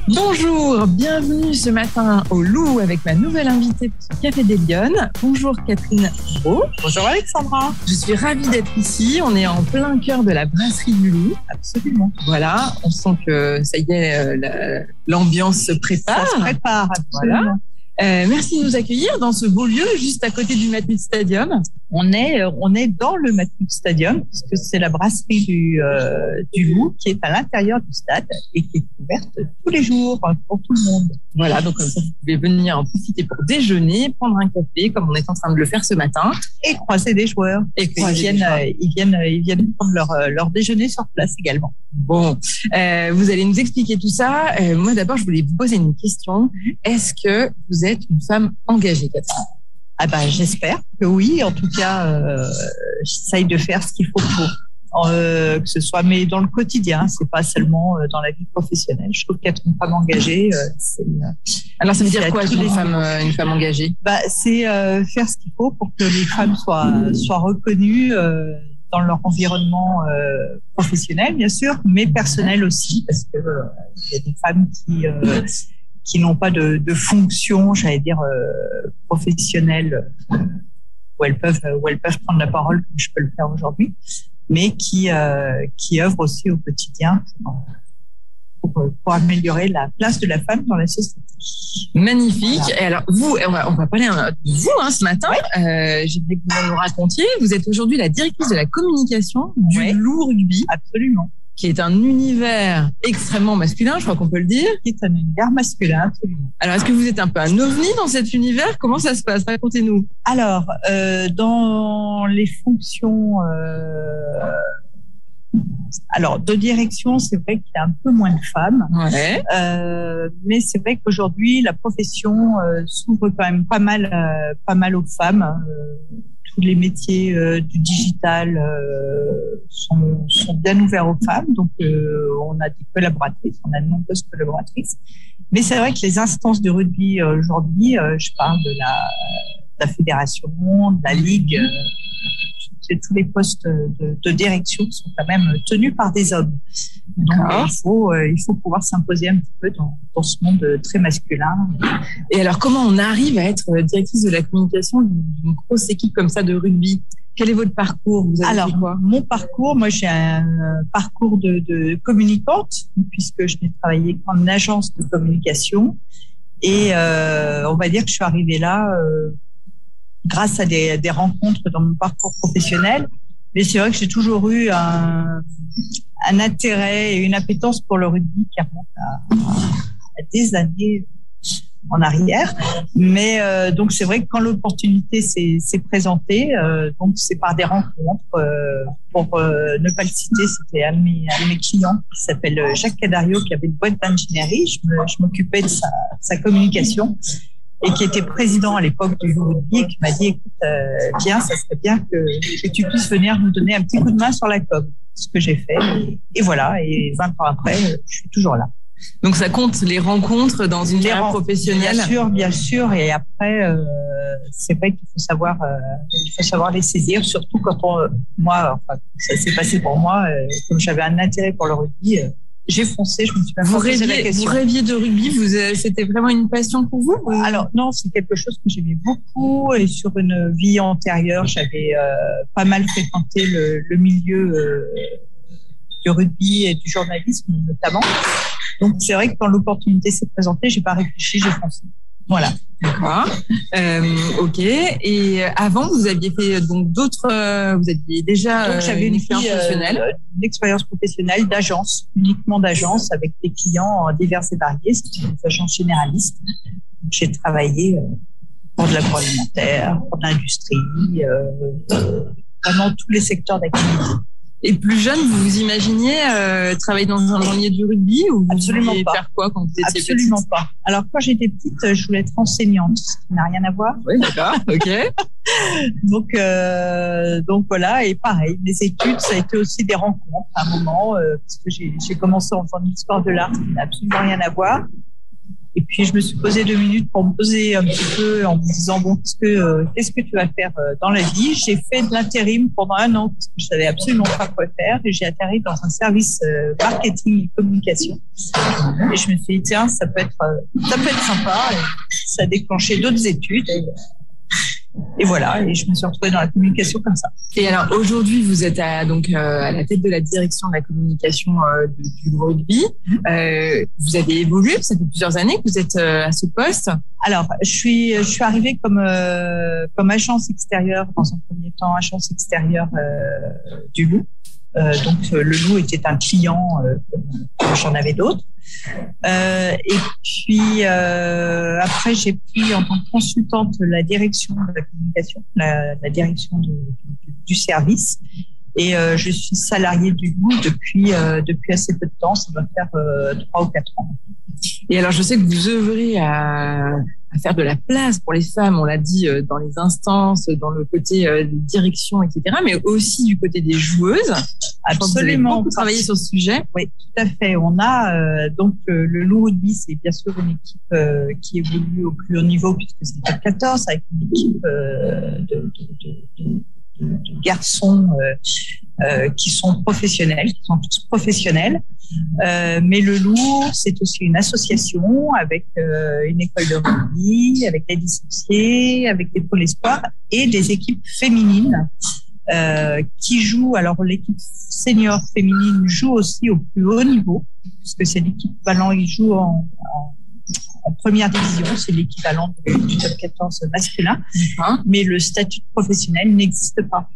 Bonjour, bienvenue ce matin au Loup avec ma nouvelle invitée pour ce Café des Lyonnes. Bonjour Catherine Giraud. Bonjour Alexandra. Je suis ravie d'être ici. On est en plein cœur de la brasserie du Loup. Absolument. Voilà, on sent que ça y est, l'ambiance se prépare. Ça se prépare, absolument. Voilà. Merci de nous accueillir dans ce beau lieu juste à côté du Matmut Stadium. On est dans le Matmut Stadium puisque c'est la brasserie du Loup qui est à l'intérieur du stade et qui est ouverte tous les jours pour tout le monde. Voilà, donc comme ça vous pouvez venir en profiter pour déjeuner, prendre un café comme on est en train de le faire ce matin et croiser des joueurs. Et ils viennent prendre leur déjeuner sur place également. Bon, vous allez nous expliquer tout ça. Moi d'abord, je voulais vous poser une question. Est-ce que vous êtes une femme engagée, Catherine ? Ah ben, j'espère que oui. En tout cas, j'essaye de faire ce qu'il faut pour que ce soit, mais dans le quotidien, c'est pas seulement dans la vie professionnelle. Je trouve qu'être une femme engagée, c'est. Alors, ça veut dire quoi, une femme engagée ? Bah, c'est faire ce qu'il faut pour que les femmes soient reconnues dans leur environnement professionnel, bien sûr, mais personnel aussi, parce que il y a des femmes qui n'ont pas de fonction, j'allais dire professionnelle, où elles peuvent prendre la parole comme je peux le faire aujourd'hui, mais qui œuvrent aussi au quotidien pour améliorer la place de la femme dans la société. Magnifique. Voilà. Et alors vous, on va parler de vous ce matin. Ouais. J'aimerais que vous nous racontiez. Vous êtes aujourd'hui la directrice de la communication du Loup Rugby. Absolument. Qui est un univers extrêmement masculin, je crois qu'on peut le dire. Qui est un univers masculin, absolument. Alors, est-ce que vous êtes un peu un ovni dans cet univers ? Comment ça se passe ? Racontez-nous. Alors, dans les fonctions... Alors, de direction, c'est vrai qu'il y a un peu moins de femmes. Ouais. Mais c'est vrai qu'aujourd'hui, la profession s'ouvre quand même pas mal aux femmes. Tous les métiers du digital sont bien ouverts aux femmes. Donc, on a des collaboratrices, on a de nombreuses collaboratrices. Mais c'est vrai que les instances de rugby aujourd'hui, je parle de la fédération, de la ligue, tous les postes de direction sont quand même tenus par des hommes. Donc, il faut pouvoir s'imposer un petit peu dans ce monde très masculin. Et alors, comment on arrive à être directrice de la communication d'une grosse équipe comme ça de rugby ? Quel est votre parcours ? Vous avez fait quoi ? Mon parcours, moi, j'ai un parcours de communicante, puisque je n'ai travaillé qu'en agence de communication. Et on va dire que je suis arrivée là grâce à des rencontres dans mon parcours professionnel. Mais c'est vrai que j'ai toujours eu un intérêt et une appétence pour le rugby qui remonte à des années en arrière. Mais donc c'est vrai que quand l'opportunité s'est présentée, donc c'est par des rencontres. Pour ne pas le citer, c'était un de mes clients qui s'appelle Jacques Cadario, qui avait une boîte d'ingénierie. Je m'occupais de sa communication et qui était président à l'époque du rugby et qui m'a dit, écoute, viens, ça serait bien que tu puisses venir nous donner un petit coup de main sur la com. Ce que j'ai fait. Et voilà. Et 20 ans après, je suis toujours là. Donc, ça compte les rencontres dans une carrière professionnelle. Bien sûr. Et après, c'est vrai qu'il faut savoir les saisir, surtout quand ça s'est passé pour moi, comme j'avais un intérêt pour le rugby, j'ai foncé, je me suis pas posé la question. Vous rêviez de rugby, c'était vraiment une passion pour vous ? Alors non, c'est quelque chose que j'aimais beaucoup et sur une vie antérieure, j'avais pas mal fréquenté le milieu du rugby et du journalisme notamment. Donc c'est vrai que quand l'opportunité s'est présentée, j'ai pas réfléchi, j'ai foncé. Voilà. D'accord. Ok. Et avant, vous aviez fait donc d'autres. Vous aviez déjà j'avais une expérience professionnelle. Une expérience professionnelle d'agence, uniquement d'agence, avec des clients divers et variés. C'était des agences généralistes. Donc, j'ai travaillé pour de l'agroalimentaire, pour de l'industrie, vraiment tous les secteurs d'activité. Et plus jeune, vous vous imaginiez travailler dans un milieu du rugby ou vous vouliez faire quoi quand vous étiez petite ? Absolument pas. Alors, quand j'étais petite, je voulais être enseignante. Ça n'a rien à voir. Oui, d'accord. Ok. Donc voilà. Et pareil, mes études, ça a été aussi des rencontres à un moment, parce que j'ai commencé en faisant une histoire de l'art qui n'a absolument rien à voir. Et puis, je me suis posé 2 minutes pour me poser un petit peu en me disant, bon, qu'est-ce que tu vas faire dans la vie? J'ai fait de l'intérim pendant 1 an parce que je savais absolument pas quoi faire et j'ai atterri dans un service marketing et communication. Et je me suis dit, tiens, ça peut être sympa. Et ça a déclenché d'autres études. Et voilà, et je me suis retrouvée dans la communication comme ça. Et alors aujourd'hui, vous êtes à la tête de la direction de la communication du rugby. Vous avez évolué, ça fait plusieurs années que vous êtes à ce poste. Alors, je suis arrivée comme agence extérieure, dans un premier temps, agence extérieure du Loup. Donc, le Loup était un client, comme j'en avais d'autres. Et puis, après, j'ai pris en tant que consultante la direction de la communication, la direction du service. Et je suis salariée du Loup depuis assez peu de temps. Ça doit faire 3 ou 4 ans. Et alors, je sais que vous œuvrez à faire de la place pour les femmes, on l'a dit, dans les instances, dans le côté direction, etc., mais aussi du côté des joueuses. Absolument. Vous avez beaucoup travaillé sur ce sujet. Oui, tout à fait. On a donc le Loup Rugby, c'est bien sûr une équipe qui évolue au plus haut niveau puisque c'est le top 14 avec une équipe de garçons qui sont professionnels, qui sont tous professionnels. Mais le Loup, c'est aussi une association avec une école de rugby, avec des licenciés, avec des pôles espoirs et des équipes féminines qui jouent. Alors l'équipe senior féminine joue aussi au plus haut niveau, puisque c'est l'équipe Valent, ils jouent en première division, c'est l'équivalent du top 14 masculin, mais le statut de professionnel n'existe pas.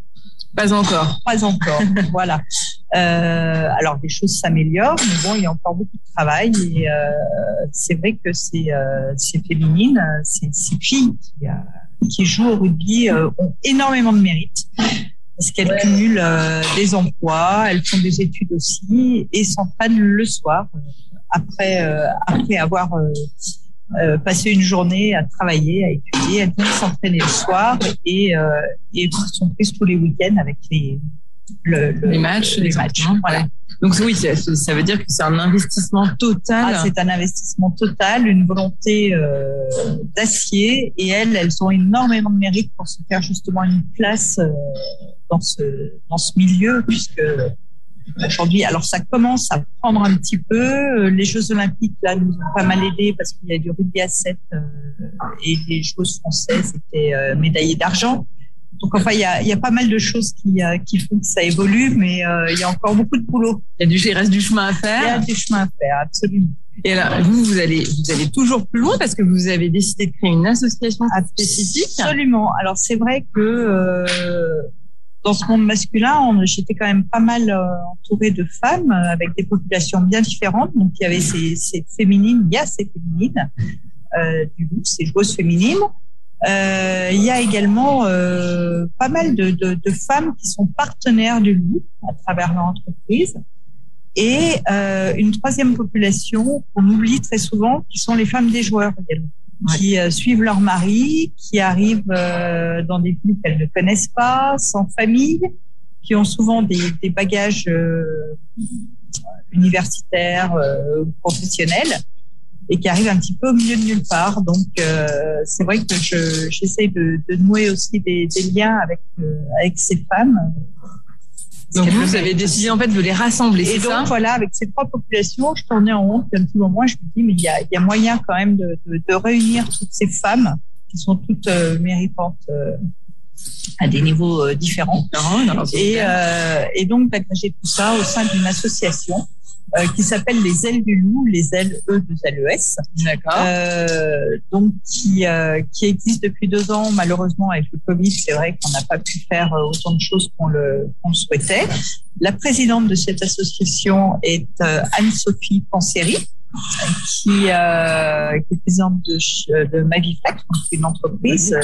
Pas encore. Pas encore, voilà. Alors, les choses s'améliorent, mais bon, il y a encore beaucoup de travail et c'est vrai que ces féminines, ces filles qui jouent au rugby ont énormément de mérite parce qu'elles cumulent des emplois, elles font des études aussi et s'entraînent le soir après avoir passé une journée à travailler, à étudier. Elles viennent s'entraîner le soir et sont prises tous les week-ends avec les matchs. Voilà. Donc oui, ça veut dire que c'est un investissement total. Ah, c'est un investissement total, une volonté d'acier. Et elles ont énormément de mérite pour se faire justement une place dans ce milieu, puisque aujourd'hui, alors ça commence à prendre un petit peu. Les Jeux Olympiques là nous ont pas mal aidés parce qu'il y a du rugby à 7 et les joueuses françaises étaient médaillées d'argent. Donc enfin, il y a pas mal de choses qui font que ça évolue, mais il y a encore beaucoup de boulot. Il reste du chemin à faire. Il y a du chemin à faire, absolument. Et alors, vous allez toujours plus loin parce que vous avez décidé de créer une association spécifique. Absolument. Alors c'est vrai que dans ce monde masculin, j'étais quand même pas mal entourée de femmes avec des populations bien différentes. Donc il y avait ces féminines, il y a ces féminines du Loup, ces joueuses féminines. Il y a également pas mal de femmes qui sont partenaires du Loup à travers leur entreprise. Et une troisième population qu'on oublie très souvent, qui sont les femmes des joueurs également, qui suivent leur mari, qui arrivent dans des villes qu'elles ne connaissent pas, sans famille, qui ont souvent des bagages universitaires ou professionnels et qui arrivent un petit peu au milieu de nulle part. Donc, c'est vrai que j'essaie de nouer aussi des liens avec ces femmes. Donc vous avez décidé en fait de les rassembler, c'est ça ? Et donc voilà, avec ces 3 populations, je tournais en rond depuis un petit moment. Je me dis mais il y a moyen quand même de réunir toutes ces femmes qui sont toutes méritantes à des niveaux différents. Et donc d'agréger tout ça au sein d'une association qui s'appelle les Ailes du Loup, les Ailes E2LES. D'accord. Donc qui existe depuis 2 ans. Malheureusement avec le Covid, c'est vrai qu'on n'a pas pu faire autant de choses qu'on le souhaitait. La présidente de cette association est Anne-Sophie Panseri, qui est présidente de Maviflex, une entreprise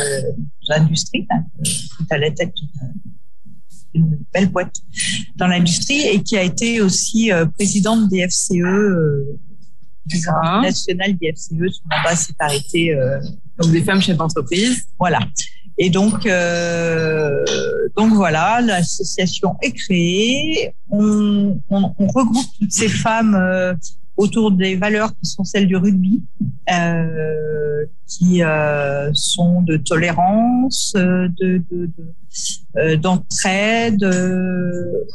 d'industrie, tout à la tête une belle boîte dans l'industrie et qui a été aussi présidente des FCE, nationale des FCE. Son mandat s'est arrêté. Donc des femmes chefs d'entreprise. Voilà. Et donc voilà, l'association est créée. On regroupe toutes ces femmes autour des valeurs qui sont celles du rugby, qui sont de tolérance, d'entraide,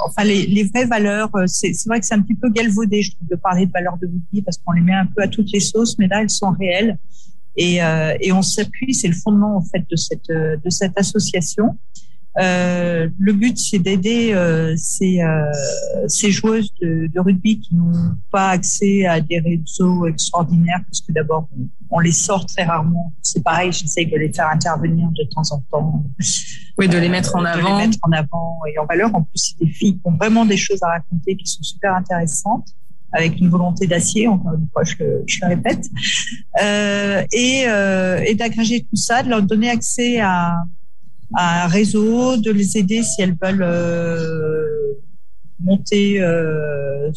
enfin les vraies valeurs. C'est vrai que c'est un petit peu galvaudé, je trouve, de parler de valeurs de rugby parce qu'on les met un peu à toutes les sauces, mais là elles sont réelles et on s'appuie. C'est le fondement en fait de cette association. Le but, c'est d'aider ces joueuses de rugby qui n'ont pas accès à des réseaux extraordinaires, parce que d'abord, on les sort très rarement. C'est pareil, j'essaye de les faire intervenir de temps en temps. Oui, de les mettre en avant. De les mettre en avant et en valeur. En plus, c'est des filles qui ont vraiment des choses à raconter qui sont super intéressantes, avec une volonté d'acier, encore une fois, je le répète. Et d'agréger tout ça, de leur donner accès à un réseau, de les aider si elles veulent monter une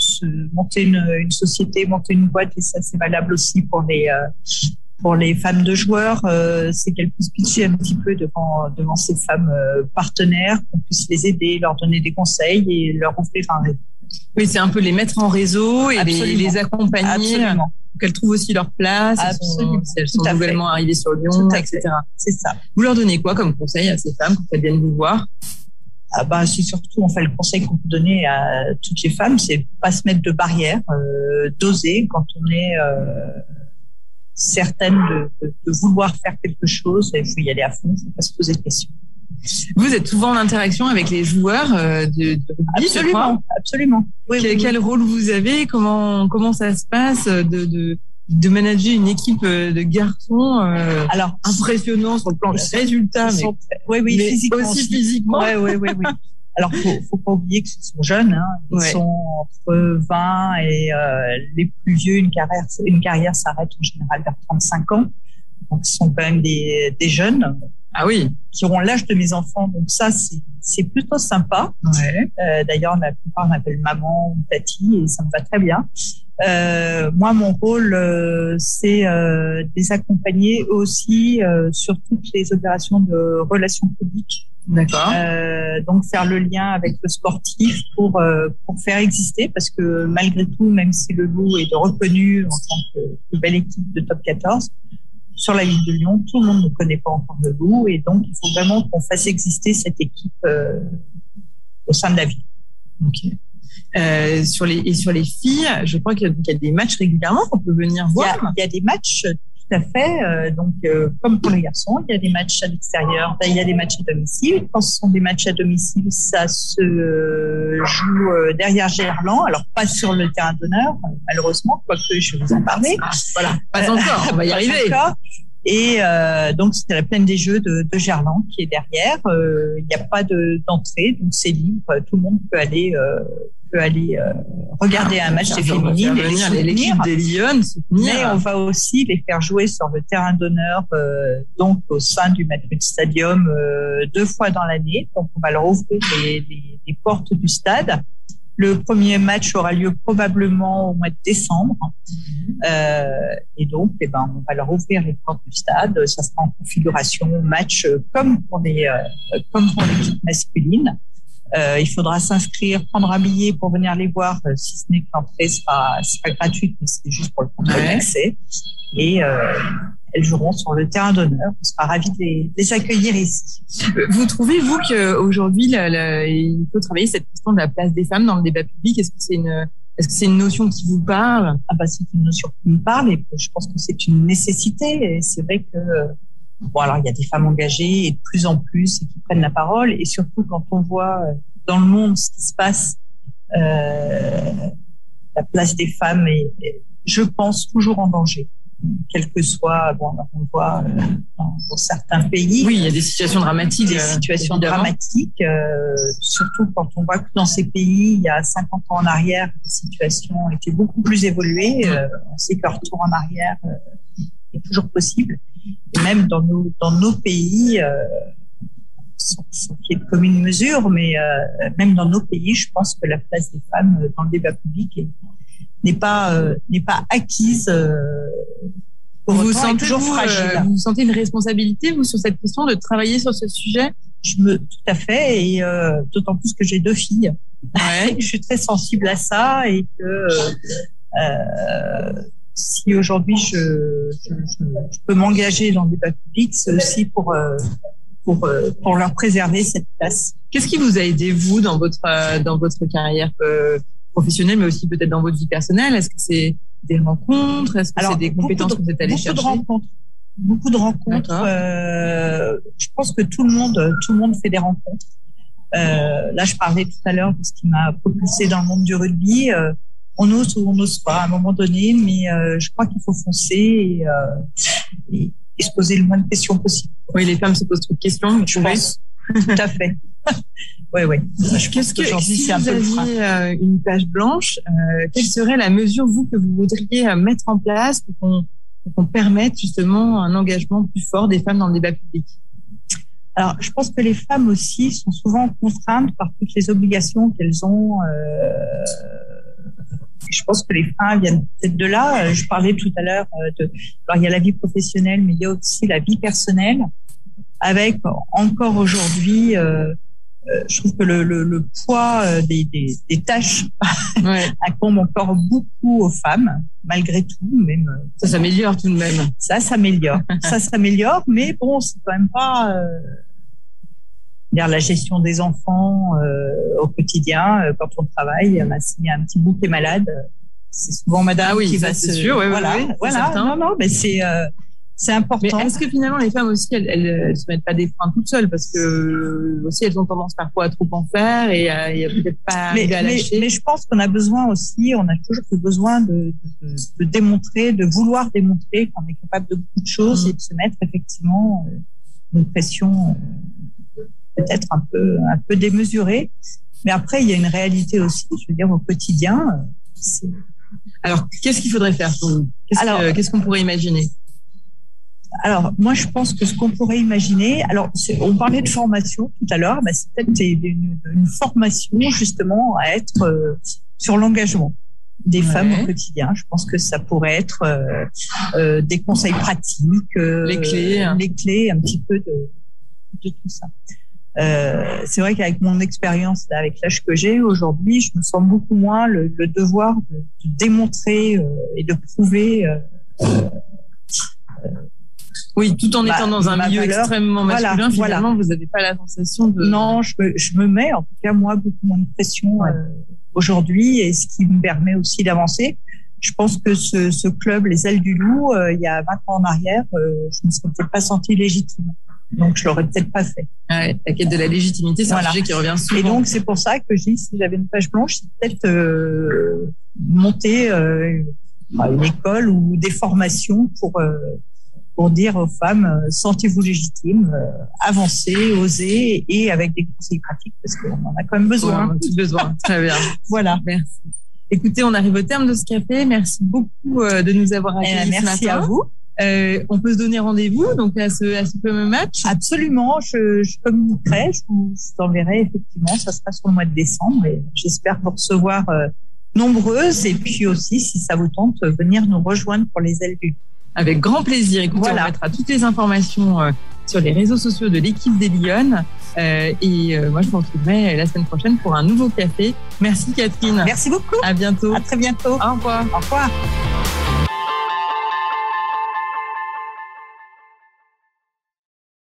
société, monter une boîte, et ça c'est valable aussi pour les femmes de joueurs, c'est qu'elles puissent pitcher un petit peu devant ces femmes partenaires, qu'on puisse les aider, leur donner des conseils et leur offrir un réseau. Oui, c'est un peu les mettre en réseau et les accompagner. Absolument. Pour qu'elles trouvent aussi leur place. Absolument. Elles sont nouvellement arrivées sur Lyon, etc. C'est ça. Vous leur donnez quoi comme conseil à ces femmes quand elles viennent vous voir? C'est surtout, le conseil qu'on peut donner à toutes les femmes, c'est pas se mettre de barrières, d'oser quand on est certaine de vouloir faire quelque chose. Il faut y aller à fond, il faut pas se poser de questions. Vous êtes souvent en interaction avec les joueurs de rugby, absolument. Oui, quel rôle vous avez? Comment ça se passe de manager une équipe de garçons alors impressionnants sur le plan des résultats, mais physiquement aussi physiquement. Oui. Alors faut pas oublier que ce sont jeunes, hein. Ils sont entre 20 et les plus vieux, une carrière s'arrête en général vers 35 ans. Donc ce sont quand même des jeunes. Ah oui, qui auront l'âge de mes enfants, donc ça c'est plutôt sympa. Ouais. D'ailleurs, la plupart m'appellent maman ou tati et ça me va très bien. Moi, mon rôle, c'est de les accompagner aussi sur toutes les opérations de relations publiques. D'accord. Donc faire le lien avec le sportif pour faire exister, parce que malgré tout, même si le Loup est reconnu en tant que plus belle équipe de top 14, sur la ville de Lyon, tout le monde ne connaît pas encore le Loup, et donc il faut vraiment qu'on fasse exister cette équipe au sein de la ville. Ok. Sur les filles, je crois qu'il y a des matchs régulièrement qu'on peut venir voir. Il y a des matchs, tout à fait. Comme pour les garçons, il y a des matchs à l'extérieur, il y a des matchs à domicile. Quand ce sont des matchs à domicile, ça se joue derrière Gerland. Alors pas sur le terrain d'honneur, malheureusement, quoique je vais vous en parler. Voilà, pas encore, on va y arriver. Et donc c'était la plaine des Jeux de Gerland qui est derrière. Il n'y a pas d'entrée, donc c'est libre. Tout le monde peut aller regarder un match des féminines et venir l'équipe des Lyonnes. Mais on va aussi les faire jouer sur le terrain d'honneur, donc au sein du Madrid Stadium 2 fois dans l'année. Donc on va leur ouvrir les portes du stade. Le premier match aura lieu probablement au mois de décembre. Et donc, on va leur ouvrir les portes du stade. Ça sera en configuration match comme pour l'équipe masculine. Il faudra s'inscrire, prendre un billet pour venir les voir, si ce n'est que l'entrée sera gratuite, mais c'est juste pour le contrôle d'accès. Et elles joueront sur le terrain d'honneur. On sera ravis de les accueillir ici. Vous trouvez, vous, qu'aujourd'hui, il faut travailler cette question de la place des femmes dans le débat public? Est-ce que c'est une notion qui vous parle? C'est une notion qui me parle, et je pense que c'est une nécessité. Et c'est vrai que alors il y a des femmes engagées et de plus en plus et qui prennent la parole, et surtout quand on voit dans le monde ce qui se passe, la place des femmes est, je pense, toujours en danger. Quel que soit, on le voit dans certains pays. Oui, il y a des situations dramatiques. Surtout quand on voit que dans ces pays, il y a 50 ans en arrière, les situations étaient beaucoup plus évoluées. On sait que le retour en arrière est toujours possible. Et même dans nos pays, sans qu'il y ait de commune mesure, mais même dans nos pays, je pense que la place des femmes dans le débat public n'est pas acquise. Vous sentez une responsabilité, vous, sur cette question de travailler sur ce sujet? Tout à fait, et d'autant plus que j'ai 2 filles. Ouais. Je suis très sensible à ça, et que Si aujourd'hui je peux m'engager dans le débat public, c'est aussi pour leur préserver cette place. Qu'est-ce qui vous a aidé, vous, dans votre carrière professionnelle, mais aussi peut-être dans votre vie personnelle? Est-ce que c'est des rencontres? Est-ce que c'est des compétences que vous êtes allé chercher? Beaucoup de rencontres. Je pense que tout le monde fait des rencontres. Là, je parlais tout à l'heure de ce qui m'a propulsé dans le monde du rugby. On ose ou on n'ose pas à un moment donné, mais je crois qu'il faut foncer et se poser le moins de questions possible. Oui, les femmes se posent trop de questions, je pense. Tout à fait. Oui. Qu'est-ce que si vous aviez une page blanche, quelle serait la mesure, vous, que vous voudriez mettre en place pour qu'on permette justement un engagement plus fort des femmes dans le débat public? Alors, je pense que les femmes aussi sont souvent contraintes par toutes les obligations qu'elles ont. Je pense que les freins viennent peut-être de là. Je parlais tout à l'heure alors il y a la vie professionnelle, mais il y a aussi la vie personnelle. Avec encore aujourd'hui, je trouve que le poids des tâches incombe encore beaucoup aux femmes, malgré tout. Même ça s'améliore tout de même. Ça s'améliore, mais bon, c'est quand même pas la gestion des enfants au quotidien. Quand on travaille, s'il y a un petit bout qui est malade, c'est souvent madame qui va se... sûr, voilà. Non, mais c'est important. Mais est-ce que finalement les femmes aussi, elles se mettent pas des freins toutes seules, parce que aussi elles ont tendance parfois à trop en faire et à peut-être pas arriver à lâcher. Mais je pense qu'on a besoin aussi, on a toujours besoin de démontrer, de vouloir démontrer qu'on est capable de beaucoup de choses et de se mettre effectivement une pression peut-être un peu démesurée. Mais après, il y a une réalité aussi, je veux dire, au quotidien. Alors, qu'est-ce qu'il faudrait faire pour vous? Qu'est-ce qu'on pourrait imaginer? Alors, moi, je pense que ce qu'on pourrait imaginer, on parlait de formation tout à l'heure, c'est peut-être une formation justement à être sur l'engagement des femmes au quotidien. Je pense que ça pourrait être des conseils pratiques, les clés un petit peu de tout ça. C'est vrai qu'avec mon expérience, avec l'âge que j'ai aujourd'hui, je me sens beaucoup moins le devoir de démontrer et de prouver. Oui, tout en étant dans un milieu extrêmement masculin, finalement, vous n'avez pas la sensation de... Non, je me mets, en tout cas, moi, beaucoup moins de pression aujourd'hui, et ce qui me permet aussi d'avancer. Je pense que ce club, les Ailes du Loup, il y a 20 ans en arrière, je ne me serais peut-être pas sentie légitime. Donc, je l'aurais peut-être pas fait. La quête de la légitimité, c'est un sujet qui revient souvent. Et donc, c'est pour ça que je dis, si j'avais une page blanche, c'est peut-être monter une école ou des formations pour dire aux femmes, sentez-vous légitimes, avancez, osez, et avec des conseils pratiques, parce qu'on en a quand même besoin. On a tous besoin. Très bien. Voilà. Merci. Écoutez, on arrive au terme de ce café. Merci beaucoup de nous avoir accueillis ce matin. Merci à vous. On peut se donner rendez-vous donc à ce fameux match? Absolument, je communiquerai, je vous enverrai effectivement, ça sera sur le mois de décembre, et j'espère vous recevoir nombreuses, et puis aussi, si ça vous tente, venir nous rejoindre pour les Ailes du Loup. Avec grand plaisir. Écoutez, on mettra toutes les informations sur les réseaux sociaux de l'équipe des Lyonnes. Moi, je vous retrouverai la semaine prochaine pour un nouveau café. Merci Catherine. Merci beaucoup. À bientôt. À très bientôt. Au revoir. Au revoir.